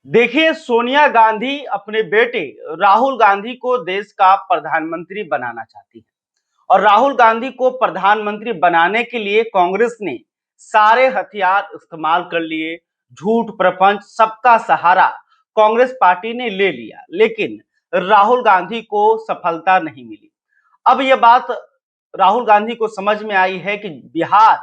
देखिए, सोनिया गांधी अपने बेटे राहुल गांधी को देश का प्रधानमंत्री बनाना चाहती है और राहुल गांधी को प्रधानमंत्री बनाने के लिए कांग्रेस ने सारे हथियार इस्तेमाल कर लिए। झूठ, प्रपंच, सबका सहारा कांग्रेस पार्टी ने ले लिया, लेकिन राहुल गांधी को सफलता नहीं मिली। अब यह बात राहुल गांधी को समझ में आई है कि बिहार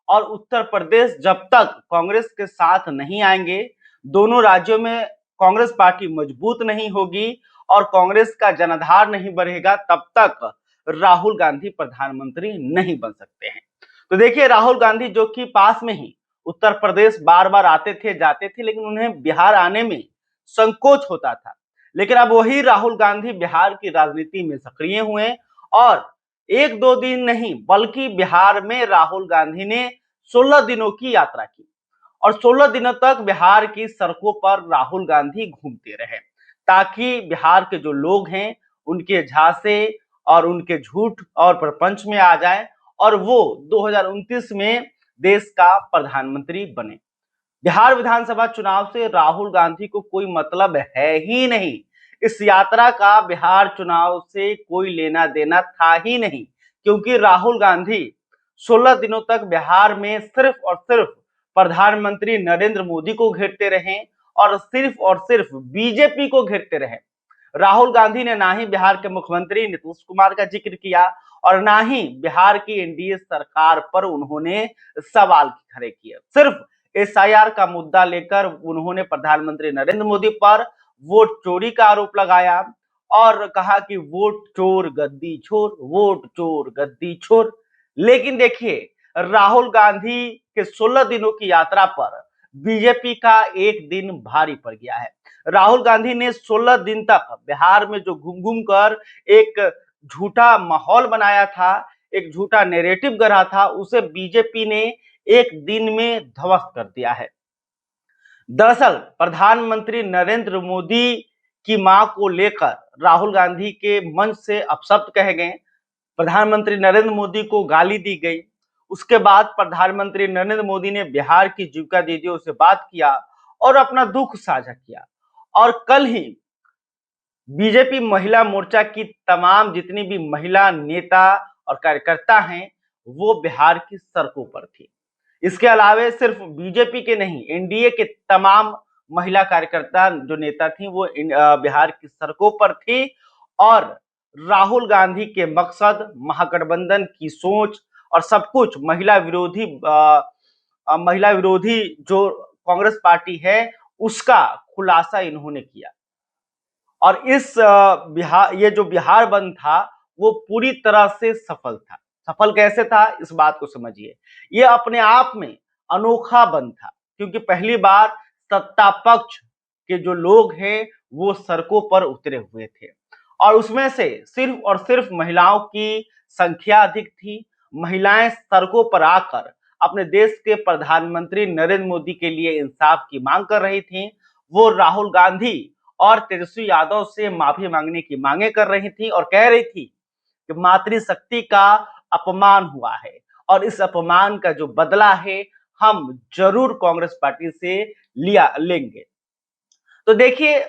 और उत्तर प्रदेश जब तक कांग्रेस के साथ नहीं आएंगे, दोनों राज्यों में कांग्रेस पार्टी मजबूत नहीं होगी और कांग्रेस का जनाधार नहीं बढ़ेगा, तब तक राहुल गांधी प्रधानमंत्री नहीं बन सकते हैं। तो देखिए, राहुल गांधी जो कि पास में ही उत्तर प्रदेश बार बार आते थे जाते थे, लेकिन उन्हें बिहार आने में संकोच होता था। लेकिन अब वही राहुल गांधी बिहार की राजनीति में सक्रिय हुए और एक दो दिन नहीं बल्कि बिहार में राहुल गांधी ने 16 दिनों की यात्रा की और 16 दिनों तक बिहार की सड़कों पर राहुल गांधी घूमते रहे, ताकि बिहार के जो लोग हैं उनके झांसे और उनके झूठ और प्रपंच में आ जाए और वो 2029 में देश का प्रधानमंत्री बने। बिहार विधानसभा चुनाव से राहुल गांधी को कोई मतलब है ही नहीं। इस यात्रा का बिहार चुनाव से कोई लेना देना था ही नहीं, क्योंकि राहुल गांधी 16 दिनों तक बिहार में सिर्फ और सिर्फ प्रधानमंत्री नरेंद्र मोदी को घेरते रहे और सिर्फ बीजेपी को घेरते रहे। राहुल गांधी ने ना ही बिहार के मुख्यमंत्री नीतीश कुमार का जिक्र किया और ना ही बिहार की एनडीए सरकार पर उन्होंने सवाल खड़े किए। सिर्फ एसआईआर का मुद्दा लेकर उन्होंने प्रधानमंत्री नरेंद्र मोदी पर वोट चोरी का आरोप लगाया और कहा कि वोट चोर गद्दी छोर, वोट चोर गद्दी छोर। लेकिन देखिए, राहुल गांधी के 16 दिनों की यात्रा पर बीजेपी का एक दिन भारी पड़ गया है। राहुल गांधी ने 16 दिन तक बिहार में जो घूम घूम कर एक झूठा माहौल बनाया था, एक झूठा नैरेटिव गढ़ा था, उसे बीजेपी ने एक दिन में ध्वस्त कर दिया है। दरअसल प्रधानमंत्री नरेंद्र मोदी की मां को लेकर राहुल गांधी के मंच से अपशब्द कहे गए, प्रधानमंत्री नरेंद्र मोदी को गाली दी गई। उसके बाद प्रधानमंत्री नरेंद्र मोदी ने बिहार की जीविका दीदियों से बात किया और अपना दुख साझा किया। और कल ही बीजेपी महिला मोर्चा की तमाम जितनी भी महिला नेता और कार्यकर्ता हैं, वो बिहार की सड़कों पर थी। इसके अलावे सिर्फ बीजेपी के नहीं, एनडीए के तमाम महिला कार्यकर्ता जो नेता थी वो बिहार की सड़कों पर थी और राहुल गांधी के मकसद, महागठबंधन की सोच और सब कुछ महिला विरोधी जो कांग्रेस पार्टी है उसका खुलासा इन्होंने किया। और इस बिहार ये जो बिहार बंद था वो पूरी तरह से सफल था। सफल कैसे था, इस बात को समझिए। ये अपने आप में अनोखा बंद था, क्योंकि पहली बार सत्ता पक्ष के जो लोग हैं वो सड़कों पर उतरे हुए थे और उसमें से सिर्फ और सिर्फ महिलाओं की संख्या अधिक थी। महिलाएं सड़कों पर आकर अपने देश के प्रधानमंत्री नरेंद्र मोदी के लिए इंसाफ की मांग कर रही थी। वो राहुल गांधी और तेजस्वी यादव से माफी मांगने की मांगे कर रही थी और कह रही थी कि मातृशक्ति का अपमान हुआ है और इस अपमान का जो बदला है हम जरूर कांग्रेस पार्टी से लिया लेंगे। तो देखिए,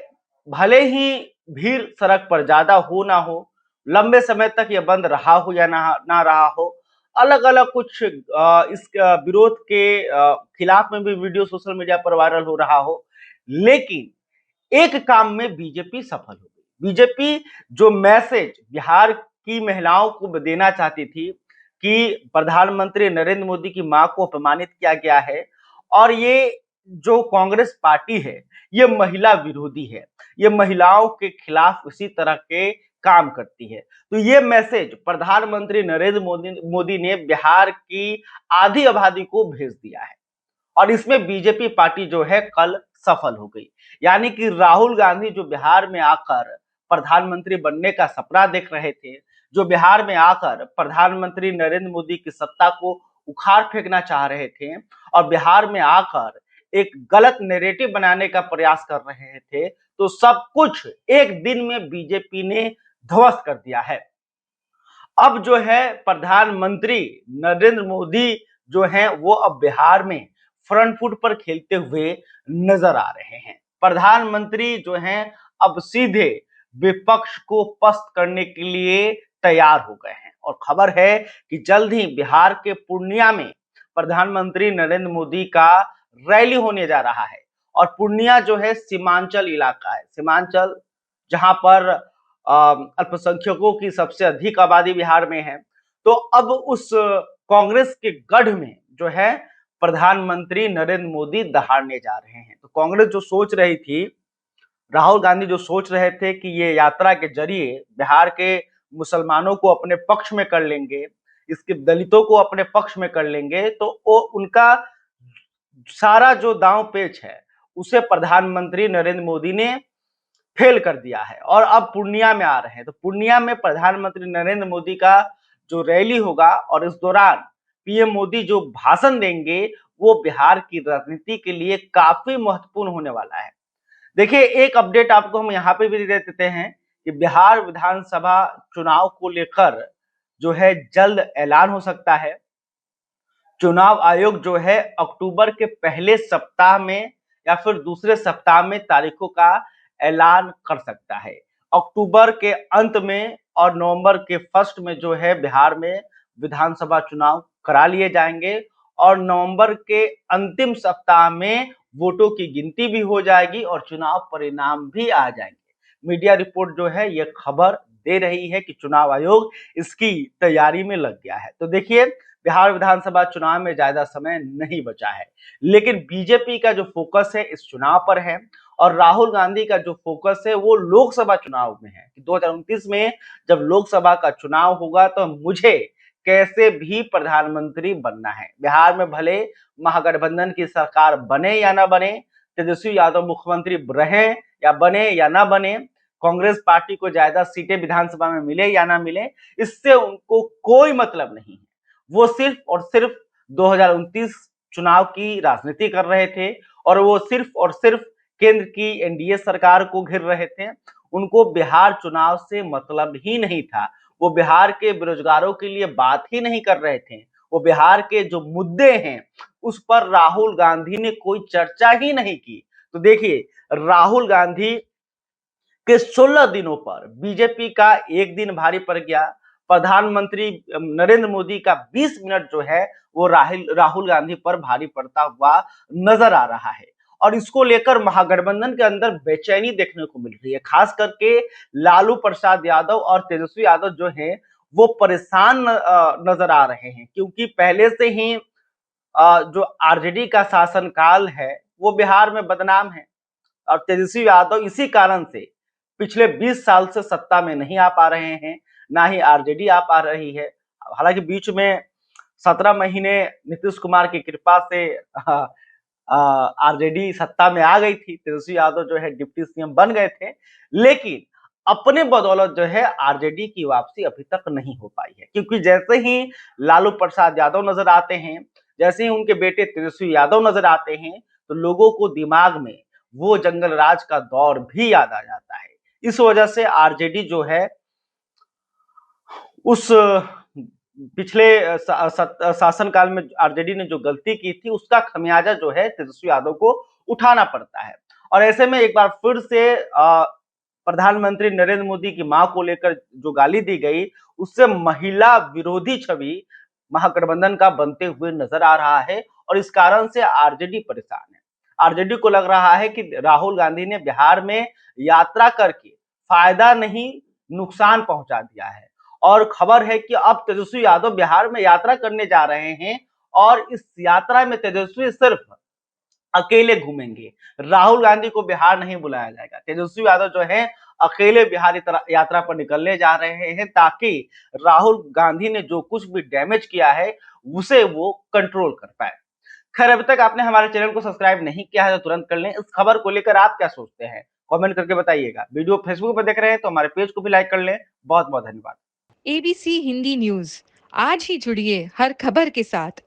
भले ही भीड़ सड़क पर ज्यादा हो ना हो, लंबे समय तक यह बंद रहा हो या ना रहा हो, अलग अलग कुछ इस विरोध के खिलाफ में भी वीडियो सोशल मीडिया पर वायरल हो रहा हो, लेकिन एक काम में बीजेपी सफल हो गई। बीजेपी जो मैसेज बिहार की महिलाओं को देना चाहती थी कि प्रधानमंत्री नरेंद्र मोदी की मां को अपमानित किया गया है और ये जो कांग्रेस पार्टी है ये महिला विरोधी है, ये महिलाओं के खिलाफ इसी तरह के काम करती है। तो ये मैसेज प्रधानमंत्री नरेंद्र मोदी ने बिहार की आधी आबादी को भेज दिया है और इसमें बीजेपी पार्टी जो है कल सफल हो गई। यानी कि राहुल गांधी जो बिहार में आकर प्रधानमंत्री बनने का सपना देख रहे थे, जो बिहार में आकर प्रधानमंत्री नरेंद्र मोदी की सत्ता को उखाड़ फेंकना चाह रहे थे और बिहार में आकर एक गलत नैरेटिव बनाने का प्रयास कर रहे थे, तो सब कुछ एक दिन में बीजेपी ने ध्वस्त कर दिया है। अब जो है प्रधानमंत्री नरेंद्र मोदी जो हैं वो अब बिहार में फ्रंट फुट पर खेलते हुए नजर आ रहे हैं। प्रधानमंत्री जो हैं अब सीधे विपक्ष को पस्त करने के लिए तैयार हो गए हैं। और खबर है कि जल्द ही बिहार के पूर्णिया में प्रधानमंत्री नरेंद्र मोदी का रैली होने जा रहा है। और पूर्णिया जो है सीमांचल इलाका है, सीमांचल जहां पर अल्पसंख्यकों की सबसे अधिक आबादी बिहार में है। तो अब उस कांग्रेस के गढ़ में जो है प्रधानमंत्री नरेंद्र मोदी दहाड़ने जा रहे हैं। तो कांग्रेस जो सोच रही थी, राहुल गांधी जो सोच रहे थे कि ये यात्रा के जरिए बिहार के मुसलमानों को अपने पक्ष में कर लेंगे, इसके दलितों को अपने पक्ष में कर लेंगे, तो वो उनका सारा जो दांव पेच है उसे प्रधानमंत्री नरेंद्र मोदी ने फेल कर दिया है और अब पूर्णिया में आ रहे हैं। तो पूर्णिया में प्रधानमंत्री नरेंद्र मोदी का जो रैली होगा और इस दौरान पीएम मोदी जो भाषण देंगे वो बिहार की राजनीति के लिए काफी महत्वपूर्ण होने वाला है। देखिए, एक अपडेट आपको हम यहाँ पे भी दे देते हैं कि बिहार विधानसभा चुनाव को लेकर जो है जल्द ऐलान हो सकता है। चुनाव आयोग जो है अक्टूबर के पहले सप्ताह में या फिर दूसरे सप्ताह में तारीखों का ऐलान कर सकता है। अक्टूबर के अंत में और नवंबर के फर्स्ट में जो है बिहार में विधानसभा चुनाव करा लिए जाएंगे और नवंबर के अंतिम सप्ताह में वोटों की गिनती भी हो जाएगी और चुनाव परिणाम भी आ जाएंगे। मीडिया रिपोर्ट जो है ये खबर दे रही है कि चुनाव आयोग इसकी तैयारी में लग गया है। तो देखिए, बिहार विधानसभा चुनाव में ज्यादा समय नहीं बचा है, लेकिन बीजेपी का जो फोकस है इस चुनाव पर है और राहुल गांधी का जो फोकस है वो लोकसभा चुनाव में है कि 2029 में जब लोकसभा का चुनाव होगा तो मुझे कैसे भी प्रधानमंत्री बनना है। बिहार में भले महागठबंधन की सरकार बने या ना बने, तेजस्वी यादव मुख्यमंत्री रहे या बने या ना बने, कांग्रेस पार्टी को ज्यादा सीटें विधानसभा में मिले या ना मिले, इससे उनको कोई मतलब नहीं है। वो सिर्फ और सिर्फ 2029 चुनाव की राजनीति कर रहे थे और वो सिर्फ और सिर्फ केंद्र की एनडीए सरकार को घेर रहे थे। उनको बिहार चुनाव से मतलब ही नहीं था। वो बिहार के बेरोजगारों के लिए बात ही नहीं कर रहे थे। वो बिहार के जो मुद्दे हैं उस पर राहुल गांधी ने कोई चर्चा ही नहीं की। तो देखिए, राहुल गांधी के 16 दिनों पर बीजेपी का एक दिन भारी पड़ गया। प्रधानमंत्री नरेंद्र मोदी का 20 मिनट जो है वो राहुल गांधी पर भारी पड़ता हुआ नजर आ रहा है और इसको लेकर महागठबंधन के अंदर बेचैनी देखने को मिल रही है। खास करके लालू प्रसाद यादव और तेजस्वी यादव जो है वो परेशान नजर आ रहे हैं, क्योंकि पहले से ही जो आरजेडी का शासनकाल है वो बिहार में बदनाम है और तेजस्वी यादव इसी कारण से पिछले 20 साल से सत्ता में नहीं आ पा रहे हैं, ना ही आरजेडी आ पा रही है। हालांकि बीच में 17 महीने नीतीश कुमार की कृपा से आरजेडी सत्ता में आ गई थी, तेजस्वी यादव जो है डिप्टी सीएम बन गए थे, लेकिन अपने बदौलत जो है आरजेडी की वापसी अभी तक नहीं हो पाई है, क्योंकि जैसे ही लालू प्रसाद यादव नजर आते हैं, जैसे ही उनके बेटे तेजस्वी यादव नजर आते हैं, तो लोगों को दिमाग में वो जंगल राज का दौर भी याद आ जाता है। इस वजह से आरजेडी जो है उस पिछले शासनकाल में आरजेडी ने जो गलती की थी उसका खमियाजा जो है तेजस्वी यादव को उठाना पड़ता है। और ऐसे में एक बार फिर से प्रधानमंत्री नरेंद्र मोदी की मां को लेकर जो गाली दी गई, उससे महिला विरोधी छवि महागठबंधन का बनते हुए नजर आ रहा है और इस कारण से आरजेडी परेशान है। आरजेडी को लग रहा है कि राहुल गांधी ने बिहार में यात्रा करके फायदा नहीं नुकसान पहुंचा दिया है और खबर है कि अब तेजस्वी यादव बिहार में यात्रा करने जा रहे हैं और इस यात्रा में तेजस्वी सिर्फ अकेले घूमेंगे। राहुल गांधी को बिहार नहीं बुलाया जाएगा। तेजस्वी यादव जो है अकेले बिहार यात्रा पर निकलने जा रहे हैं ताकि राहुल गांधी ने जो कुछ भी डैमेज किया है उसे वो कंट्रोल कर पाए। खैर, अभी तक आपने हमारे चैनल को सब्सक्राइब नहीं किया है तो तुरंत कर लें। इस खबर को लेकर आप क्या सोचते हैं कमेंट करके बताइएगा। वीडियो फेसबुक पर देख रहे हैं तो हमारे पेज को भी लाइक कर लें। बहुत बहुत धन्यवाद। एबीसी हिंदी न्यूज, आज ही जुड़िए हर खबर के साथ।